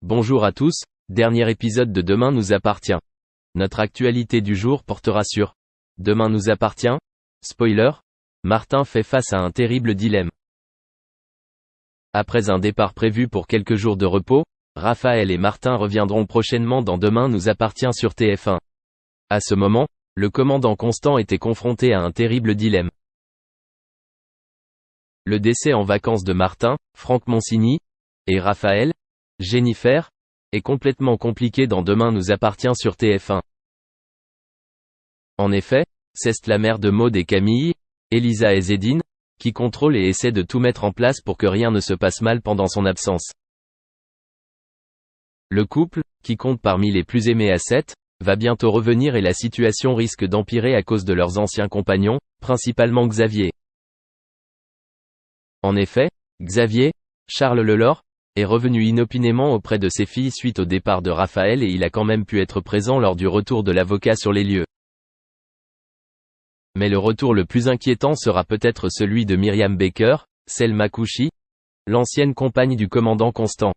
Bonjour à tous, dernier épisode de Demain nous appartient. Notre actualité du jour portera sur Demain nous appartient. Spoiler, Martin fait face à un terrible dilemme. Après un départ prévu pour quelques jours de repos, Raphaël et Martin reviendront prochainement dans Demain nous appartient sur TF1. À ce moment, le commandant Constant était confronté à un terrible dilemme. Le décès en vacances de Martin, Franck Monsigny, et Raphaël, Jennifer, est complètement compliqué dans Demain nous appartient sur TF1. En effet, c'est la mère de Maud et Camille, Elisa Ezzedine, qui contrôle et essaie de tout mettre en place pour que rien ne se passe mal pendant son absence. Le couple, qui compte parmi les plus aimés à 7, va bientôt revenir et la situation risque d'empirer à cause de leurs anciens compagnons, principalement Xavier. En effet, Xavier, Charles Lelore, est revenu inopinément auprès de ses filles suite au départ de Raphaël et il a quand même pu être présent lors du retour de l'avocat sur les lieux. Mais le retour le plus inquiétant sera peut-être celui de Myriam Baker, Selma Kouchi, l'ancienne compagne du commandant Constant.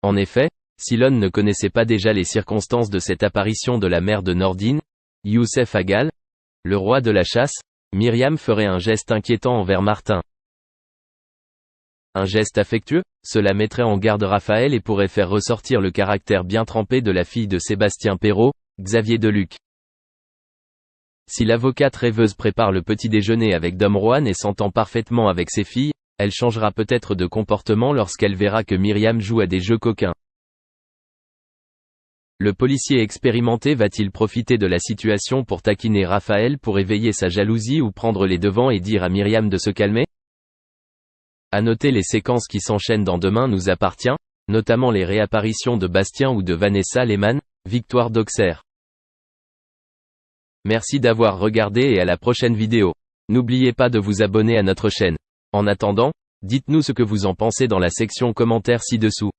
En effet, si l'on ne connaissait pas déjà les circonstances de cette apparition de la mère de Nordine, Youssef Agal, le roi de la chasse, Myriam ferait un geste inquiétant envers Martin. Un geste affectueux, cela mettrait en garde Raphaël et pourrait faire ressortir le caractère bien trempé de la fille de Sébastien Perrault, Xavier Deluc. Si l'avocate rêveuse prépare le petit déjeuner avec Dom Juan et s'entend parfaitement avec ses filles, elle changera peut-être de comportement lorsqu'elle verra que Myriam joue à des jeux coquins. Le policier expérimenté va-t-il profiter de la situation pour taquiner Raphaël pour éveiller sa jalousie ou prendre les devants et dire à Myriam de se calmer ? À noter les séquences qui s'enchaînent dans Demain nous appartient, notamment les réapparitions de Bastien ou de Vanessa Lehmann, Victoire d'Auxerre. Merci d'avoir regardé et à la prochaine vidéo. N'oubliez pas de vous abonner à notre chaîne. En attendant, dites-nous ce que vous en pensez dans la section commentaires ci-dessous.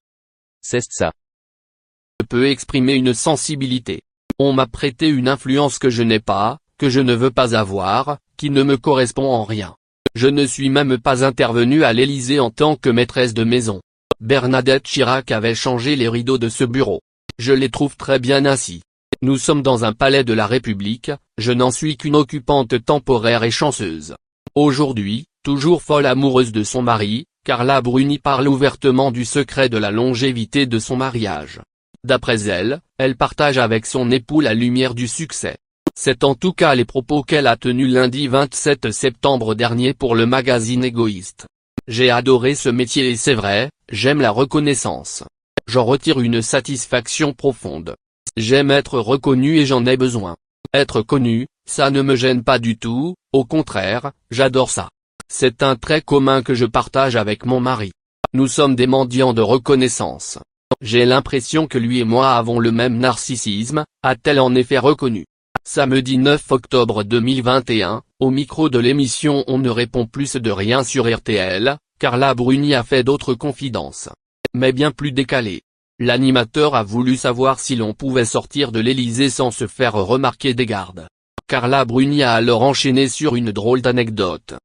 C'est ça. Je peux exprimer une sensibilité. On m'a prêté une influence que je n'ai pas, que je ne veux pas avoir, qui ne me correspond en rien. Je ne suis même pas intervenu à l'Élysée en tant que maîtresse de maison. Bernadette Chirac avait changé les rideaux de ce bureau. Je les trouve très bien ainsi. Nous sommes dans un palais de la République, je n'en suis qu'une occupante temporaire et chanceuse. Aujourd'hui, toujours folle amoureuse de son mari, Carla Bruni parle ouvertement du secret de la longévité de son mariage. D'après elle, elle partage avec son époux la lumière du succès. C'est en tout cas les propos qu'elle a tenus lundi 27 septembre dernier pour le magazine Égoïste. J'ai adoré ce métier et c'est vrai, j'aime la reconnaissance. J'en retire une satisfaction profonde. J'aime être reconnu et j'en ai besoin. Être connu, ça ne me gêne pas du tout, au contraire, j'adore ça. C'est un trait commun que je partage avec mon mari. Nous sommes des mendiants de reconnaissance. J'ai l'impression que lui et moi avons le même narcissisme, a-t-elle en effet reconnu. Samedi 9 octobre 2021, au micro de l'émission On ne répond plus de rien sur RTL, Carla Bruni a fait d'autres confidences. Mais bien plus décalées. L'animateur a voulu savoir si l'on pouvait sortir de l'Élysée sans se faire remarquer des gardes. Carla Bruni a alors enchaîné sur une drôle d'anecdote.